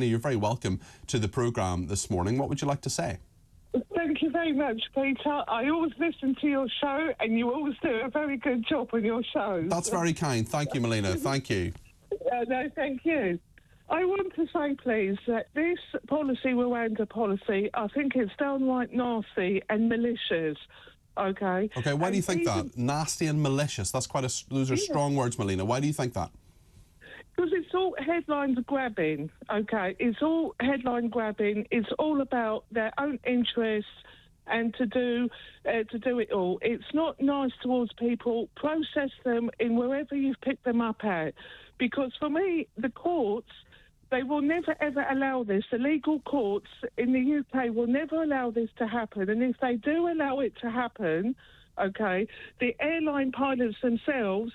You're very welcome to the programme this morning. What would you like to say? Thank you very much, Peter. I always listen to your show, and you always do a very good job on your show. That's very kind. Thank you, Melina. Thank you. No, thank you. I want to say, please, that this policy, Rwanda policy, I think it's downright nasty and malicious. Okay. Okay. Why do you think that? Nasty and malicious. That's quite a. Those are strong words, Melina. Why do you think that? Because it's all headlines grabbing, okay? It's all headline grabbing. It's all about their own interests and to do it all. It's not nice towards people. Process them in wherever you've picked them up at. Because for me, the courts, they will never, ever allow this. The legal courts in the UK will never allow this to happen. And if they do allow it to happen, okay, the airline pilots themselves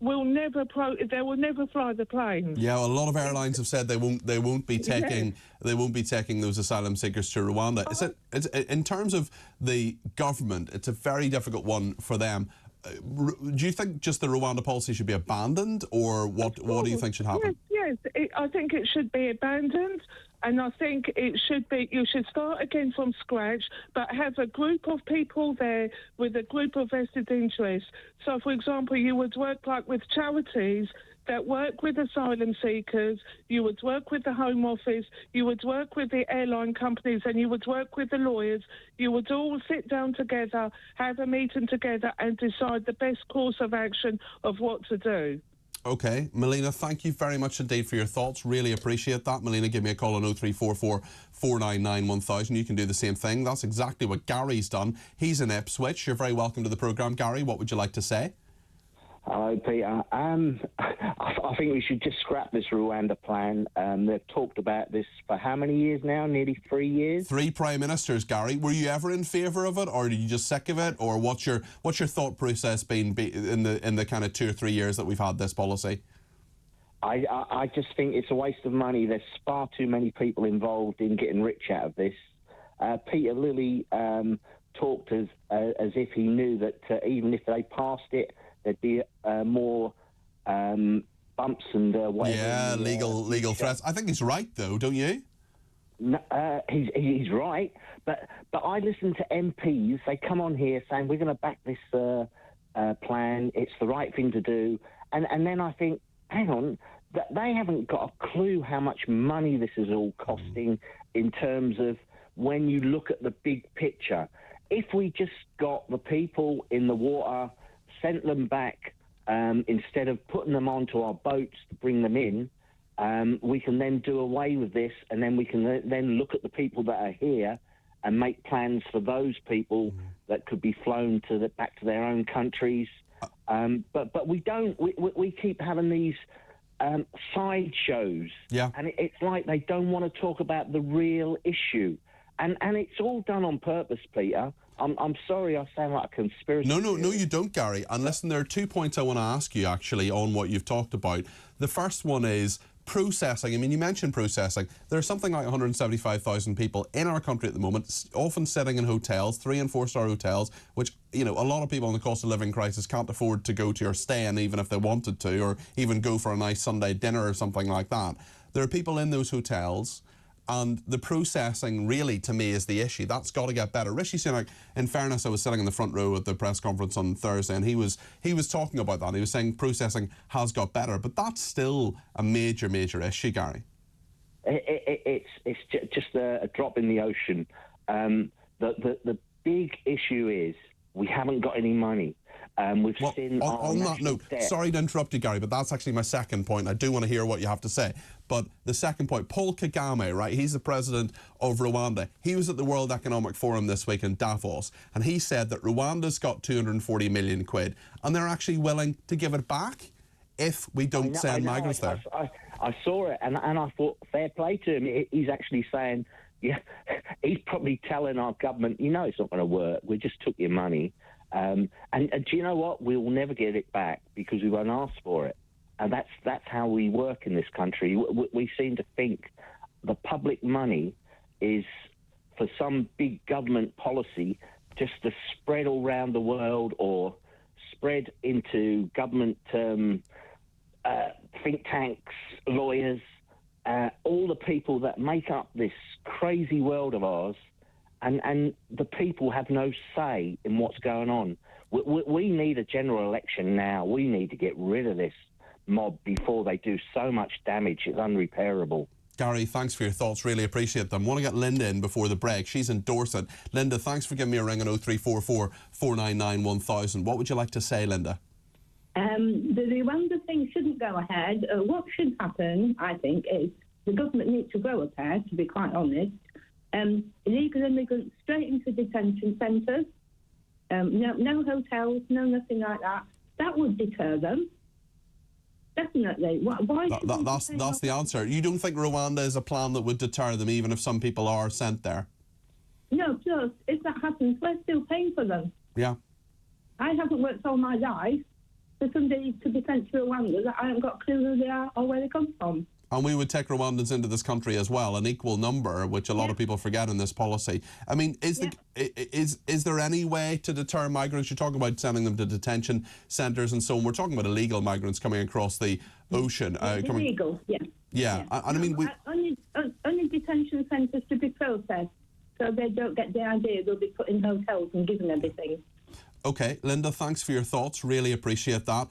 will never fly the planes. Yeah, well, a lot of airlines have said they won't be taking those asylum seekers to Rwanda. It's in terms of the government, it's a very difficult one for them. Do you think just the Rwanda policy should be abandoned, or what do you think should happen? Yes, I think it should be abandoned. And I think it should be, you should start again from scratch, but have a group of people there with a group of vested interests. So, for example, you would work like with charities that work with asylum seekers, you would work with the Home Office, you would work with the airline companies, and you would work with the lawyers. You would all sit down together, have a meeting together, and decide the best course of action of what to do. Okay, Melina, thank you very much indeed for your thoughts. Really appreciate that. Melina, give me a call on 0344 499 1000. You can do the same thing. That's exactly what Gary's done. He's in Ipswich. You're very welcome to the programme. Gary, what would you like to say? Hello, Peter. I think we should just scrap this Rwanda plan. They've talked about this for how many years now? Nearly 3 years? 3 prime ministers, Gary. Were you ever in favour of it, or are you just sick of it? Or what's your thought process been in the kind of 2 or 3 years that we've had this policy? I just think it's a waste of money. There's far too many people involved in getting rich out of this. Peter Lilly talked as if he knew that even if they passed it, there'd be more bumps and whatever. Yeah, legal threats. I think he's right, though, don't you? No, he's right, but I listen to MPs. They come on here saying we're going to back this plan. It's the right thing to do, and then I think, hang on, that they haven't got a clue how much money this is all costing in terms of when you look at the big picture. If we just got the people in the water, sent them back instead of putting them onto our boats to bring them in, we can then do away with this, and then we can then look at the people that are here and make plans for those people that could be flown back to their own countries. But we don't. We keep having these side shows, and it's like they don't want to talk about the real issue, and it's all done on purpose, Peter. I'm sorry I sound like a conspiracy theorist. No, you don't, Gary. And listen, there are 2 points I want to ask you, actually, on what you've talked about. The first one is processing. I mean, you mentioned processing. There's something like 175,000 people in our country at the moment, often sitting in hotels, 3- and 4-star hotels, which, you know, a lot of people in the cost of living crisis can't afford to go to or stay in, even if they wanted to, or even go for a nice Sunday dinner or something like that. There are people in those hotels, and the processing, really, to me, is the issue. That's got to get better. Rishi Sunak, in fairness, I was sitting in the front row at the press conference on Thursday, and he was talking about that. He was saying processing has got better, but that's still a major issue, Gary. It's just a drop in the ocean. The big issue is we haven't got any money. We've seen on that note, sorry to interrupt you, Gary, but that's actually my second point. I do want to hear what you have to say. But the second point, Paul Kagame, right? He's the president of Rwanda. He was at the World Economic Forum this week in Davos, and he said that Rwanda's got 240 million quid, and they're actually willing to give it back if we don't send migrants there. I saw it, and I thought, fair play to him. He's actually saying, yeah, he's probably telling our government, you know, it's not going to work. We just took your money. And do you know what? We will never get it back because we won't ask for it. And that's how we work in this country. We seem to think the public money is for some big government policy just to spread all around the world or spread into government think tanks, lawyers. all the people that make up this crazy world of ours, and the people have no say in what's going on. We need a general election now. We need to get rid of this mob before they do so much damage. It's unrepairable. Gary, thanks for your thoughts. Really appreciate them. I want to get Linda in before the break. She's in Dorset. Linda, thanks for giving me a ring on 0344 499 1000. What would you like to say, Linda? The Rwanda thing shouldn't go ahead. What should happen, I think, is the government needs to grow a pair, to be quite honest. Illegal immigrants straight into detention centres. No hotels, no nothing like that. That would deter them. Definitely. Why that's the answer. You don't think Rwanda is a plan that would deter them, even if some people are sent there? No, plus, if that happens, we're still paying for them. Yeah. I haven't worked all my life for somebody to be sent to Rwanda that I haven't got a clue who they are or where they come from. And we would take Rwandans into this country as well, an equal number, which a lot of people forget in this policy. I mean, is there any way to deter migrants? You're talking about sending them to detention centres and so on. We're talking about illegal migrants coming across the ocean. Illegal, yeah. Yeah, and I mean... Only detention centres to be processed, so they don't get the idea they'll be put in hotels and given everything. OK, Linda, thanks for your thoughts. Really appreciate that.